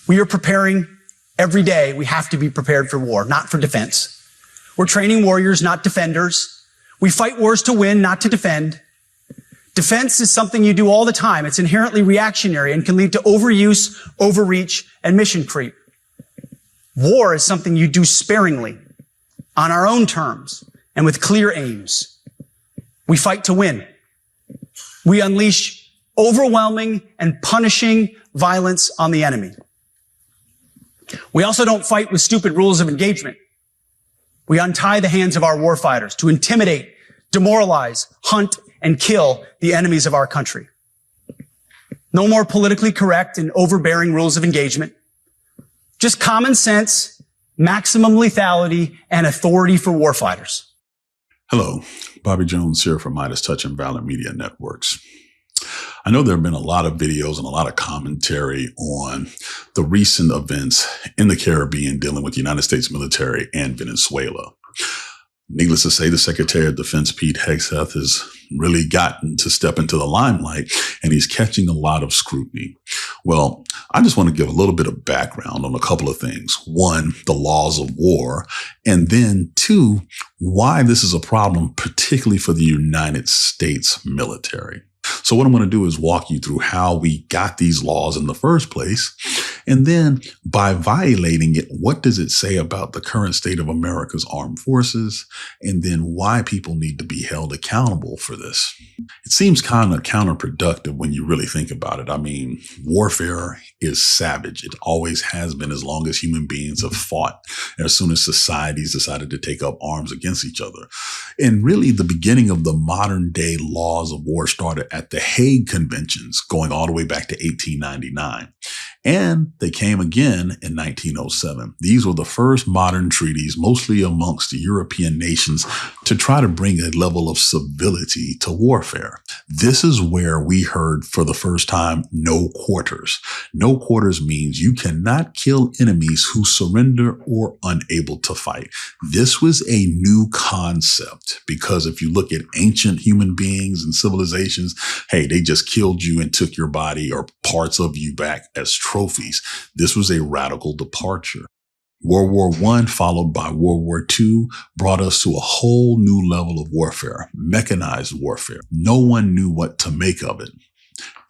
We are preparing every day. We have to be prepared for war, not for defense. We're training warriors, not defenders. We fight wars to win, not to defend. Defense is something you do all the time. It's inherently reactionary and can lead to overuse, overreach, and mission creep. War is something you do sparingly, on our own terms, and with clear aims. We fight to win. We unleash overwhelming and punishing violence on the enemy. We also don't fight with stupid rules of engagement. We untie the hands of our warfighters to intimidate, demoralize, hunt, and kill the enemies of our country. No more politically correct and overbearing rules of engagement. Just common sense, maximum lethality, and authority for warfighters. Hello, Bobby Jones here from MeidasTouch and Valor Media Networks. I know there have been a lot of videos and a lot of commentary on the recent events in the Caribbean dealing with the United States military and Venezuela. Needless to say, the Secretary of Defense, Pete Hegseth, has really gotten to step into the limelight, and he's catching a lot of scrutiny. Well, I just want to give a little bit of background on a couple of things. One, the laws of war, and then two, why this is a problem, particularly for the United States military. So what I'm going to do is walk you through how we got these laws in the first place. And then by violating it, what does it say about the current state of America's armed forces? And then why people need to be held accountable for this. It seems kind of counterproductive when you really think about it. I mean, warfare is savage. It always has been as long as human beings have fought, as soon as societies decided to take up arms against each other. And really the beginning of the modern day laws of war started at the Hague Conventions, going all the way back to 1899. And they came again in 1907. These were the first modern treaties, mostly amongst the European nations, to try to bring a level of civility to warfare. This is where we heard for the first time, no quarters. No quarters means you cannot kill enemies who surrender or unable to fight. This was a new concept because if you look at ancient human beings and civilizations, hey, they just killed you and took your body or parts of you back as trophies. This was a radical departure. World War I, followed by World War II, brought us to a whole new level of warfare, mechanized warfare. No one knew what to make of it.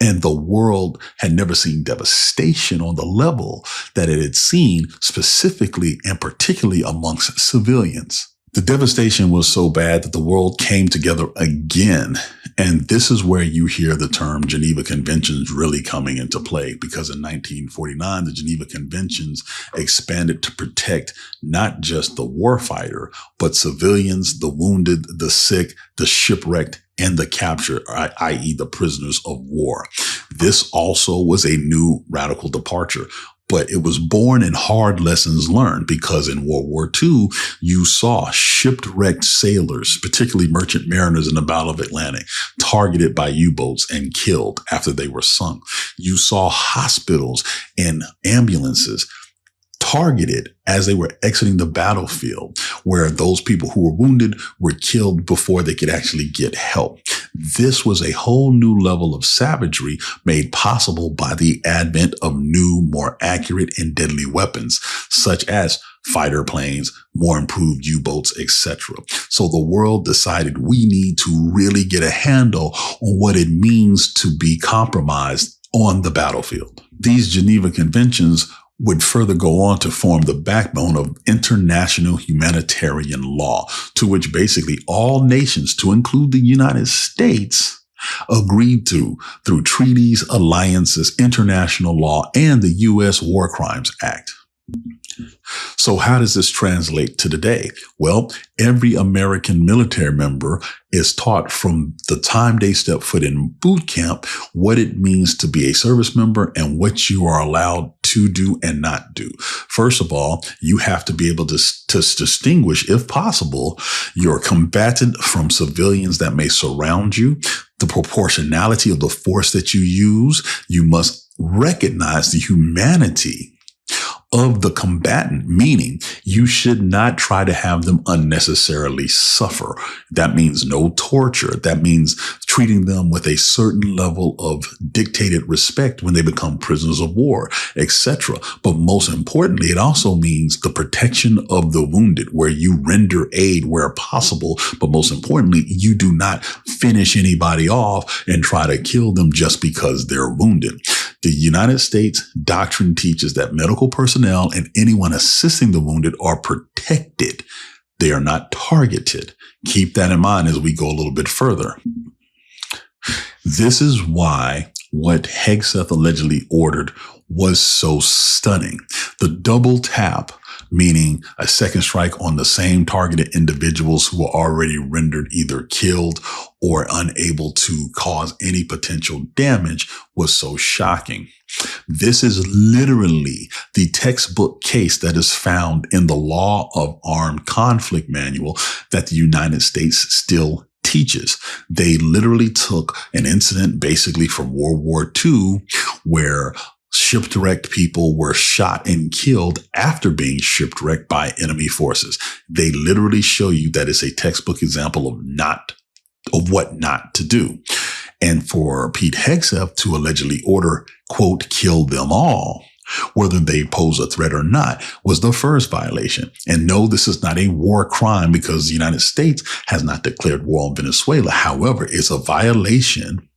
And the world had never seen devastation on the level that it had seen, specifically and particularly amongst civilians. The devastation was so bad that the world came together again. And this is where you hear the term Geneva Conventions really coming into play, because in 1949, the Geneva Conventions expanded to protect not just the warfighter, but civilians, the wounded, the sick, the shipwrecked, and the captured, i.e. the prisoners of war. This also was a new radical departure. But it was born in hard lessons learned, because in World War II, you saw shipwrecked sailors, particularly merchant mariners in the Battle of Atlantic, targeted by U-boats and killed after they were sunk. You saw hospitals and ambulances targeted as they were exiting the battlefield, where those people who were wounded were killed before they could actually get help. This was a whole new level of savagery made possible by the advent of new, more accurate and deadly weapons, such as fighter planes, more improved U-boats, etc. So the world decided we need to really get a handle on what it means to be compromised on the battlefield. These Geneva Conventions would further go on to form the backbone of international humanitarian law, to which basically all nations, to include the United States, agreed to through treaties, alliances, international law, and the U.S. War Crimes Act. So how does this translate to today? Well, every American military member is taught from the time they step foot in boot camp what it means to be a service member and what you are allowed to do and not do. First of all, you have to be able to distinguish, if possible, your combatant from civilians that may surround you, the proportionality of the force that you use. You must recognize the humanity of the combatant, meaning you should not try to have them unnecessarily suffer. That means no torture. That means treating them with a certain level of dictated respect when they become prisoners of war, etc. But most importantly, it also means the protection of the wounded, where you render aid where possible. But most importantly, you do not finish anybody off and try to kill them just because they're wounded. The United States doctrine teaches that medical personnel and anyone assisting the wounded are protected. They are not targeted. Keep that in mind as we go a little bit further. This is why what Hegseth allegedly ordered was so stunning. The double tap, meaning a second strike on the same targeted individuals who are already rendered either killed or unable to cause any potential damage, was so shocking. This is literally the textbook case that is found in the Law of Armed Conflict manual that the United States still teaches. They literally took an incident basically from World War II where shipwrecked people were shot and killed after being shipwrecked by enemy forces. They literally show you that it's a textbook example of what not to do. And for Pete Hegseth to allegedly order, quote, kill them all, whether they pose a threat or not, was the first violation. And no, this is not a war crime because the United States has not declared war on Venezuela. However, it's a violation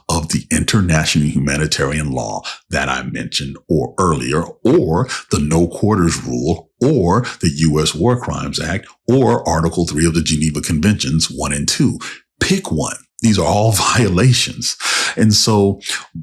of the international humanitarian law that I mentioned earlier, or the No Quarters Rule, or the U.S. War Crimes Act, or Article 3 of the Geneva Conventions 1 and 2. Pick one. These are all violations. And so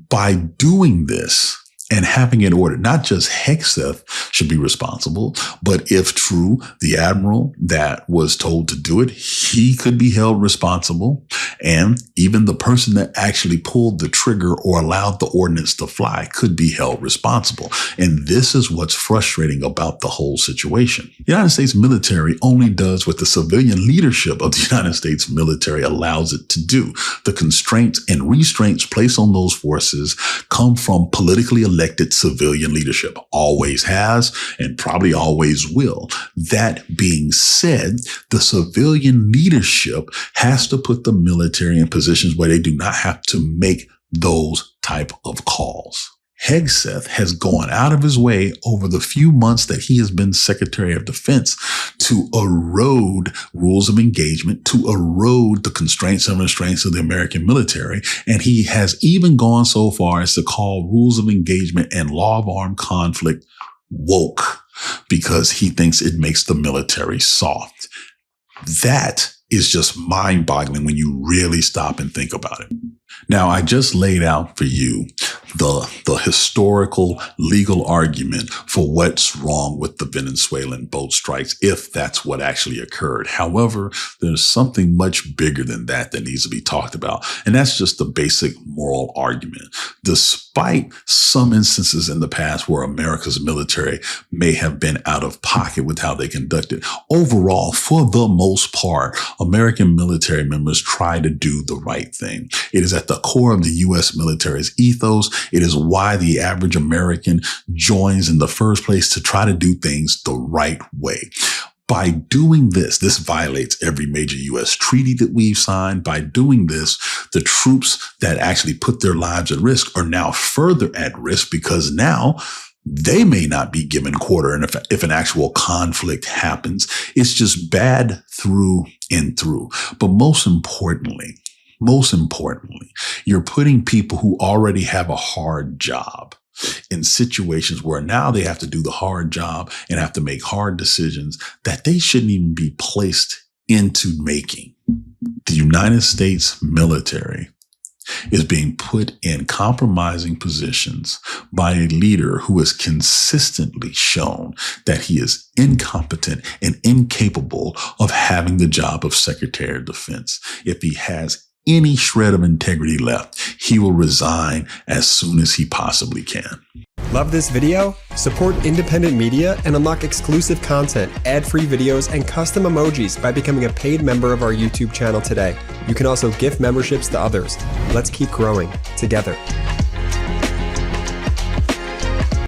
by doing this and having it ordered, not just Hegseth should be responsible, but if true, the admiral that was told to do it, he could be held responsible. And even the person that actually pulled the trigger or allowed the ordinance to fly could be held responsible. And this is what's frustrating about the whole situation. The United States military only does what the civilian leadership of the United States military allows it to do. The constraints and restraints placed on those forces come from politically elected civilian leadership. Always has and probably always will. That being said, the civilian leadership has to put the military in positions where they do not have to make those type of calls. Hegseth has gone out of his way over the few months that he has been Secretary of Defense to erode rules of engagement, to erode the constraints and restraints of the American military. And he has even gone so far as to call rules of engagement and law of armed conflict woke because he thinks it makes the military soft. That is just mind-boggling when you really stop and think about it. Now, I just laid out for you the historical legal argument for what's wrong with the Venezuelan boat strikes, if that's what actually occurred. However, there's something much bigger than that needs to be talked about. And that's just the basic moral argument. Despite some instances in the past where America's military may have been out of pocket with how they conducted, overall, for the most part, American military members try to do the right thing. It is at the core of the U.S. military's ethos. It is why the average American joins in the first place, to try to do things the right way. By doing this, this violates every major U.S. treaty that we've signed. By doing this, the troops that actually put their lives at risk are now further at risk because now they may not be given quarter. And if an actual conflict happens, it's just bad through and through. But most importantly, you're putting people who already have a hard job in situations where now they have to do the hard job and have to make hard decisions that they shouldn't even be placed into making. The United States military is being put in compromising positions by a leader who has consistently shown that he is incompetent and incapable of having the job of Secretary of Defense. If he has any shred of integrity left, he will resign as soon as he possibly can. Love this video? Support independent media and unlock exclusive content, ad-free videos, and custom emojis by becoming a paid member of our YouTube channel today. You can also gift memberships to others. Let's keep growing together.